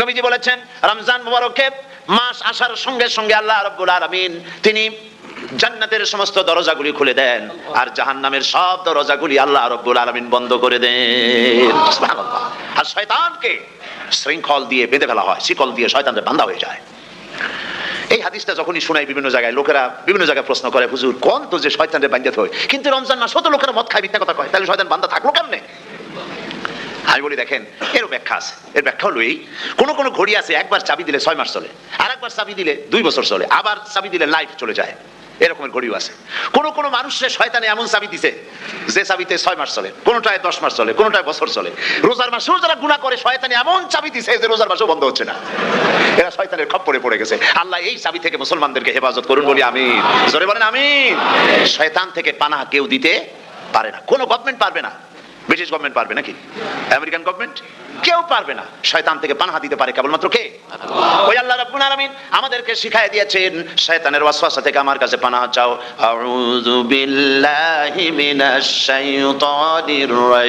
নবীজি বলেছেন রমজান মুবারকে মাস আসার সঙ্গে সঙ্গে আল্লাহ রাব্বুল আলামিন তিনি জান্নাতের সমস্ত দরজাগুলি খুলে দেন আর জাহান্নামের সব দরজাগুলি আল্লাহ রাব্বুল আলামিন বন্ধ করে দেন। সুবহানাল্লাহ। আর শয়তানকে শৃঙ্খল দিয়ে বেঁধে ফেলা হয়, শিকল দিয়ে শয়তানরা বাঁধা হয়ে যায়। এই হাদিসটা যখনই শোনাই বিভিন্ন জায়গায় লোকেরা বিভিন্ন জায়গায় প্রশ্ন করে, হুজুর কোন তো যে শয়তানরে বাঁধতে হয়, কিন্তু রমজান মাস তো লোকেরা মদ খায়, মিথ্যা কথা কয়, তাহলে শয়তান বাঁধা থাকলো কেমনে? আমি বলি দেখেন, এর ব্যাখ্যা আছে। এর ব্যাখ্যা হলো এই, কোন কোন ঘড়ি আছে একবার চাবি দিলে 6 মাস চলে, আর একবার চাবি দিলে 2 বছর চলে, আবার চাবি দিলে লাইফ চলে যায়, এরকমের ঘড়িও আছে। কোন কোন মানুষের শয়তানে এমন চাবি দিছে যে চাবিতে 6 মাস চলে, কোনটায় 10 মাস চলে, কোনটায় বছর চলে। রোজার মাসেও যারা গুনাহ করে শয়তানে এমন চাবি দিছে যে রোজার মাসও বন্ধ হচ্ছে না। এরা শয়তানের খপ্পরে পড়ে গেছে। আল্লাহ এই চাবি থেকে মুসলমানদেরকে হেফাজত করুন বলি আমিন। জোরে বলেন আমিন। শয়তান থেকে পানাহ কেউ দিতে পারে না, কোনো গভর্নমেন্ট পারবে না। ব্রিটিশ গভর্নমেন্ট পারবে নাকি? American government? কেউ পারবে না। শয়তান থেকে পানাহ দিতে পারে কেবলমাত্র কে? ওই আল্লাহ রাব্বুল আলামিন আমাদেরকে শিখায় দিয়েছেন, শয়তানের ওয়াসওয়াসা থেকে আমার কাছে পানাহ চাও। আউযু বিল্লাহি মিনাশ শাইতানির রাজিম।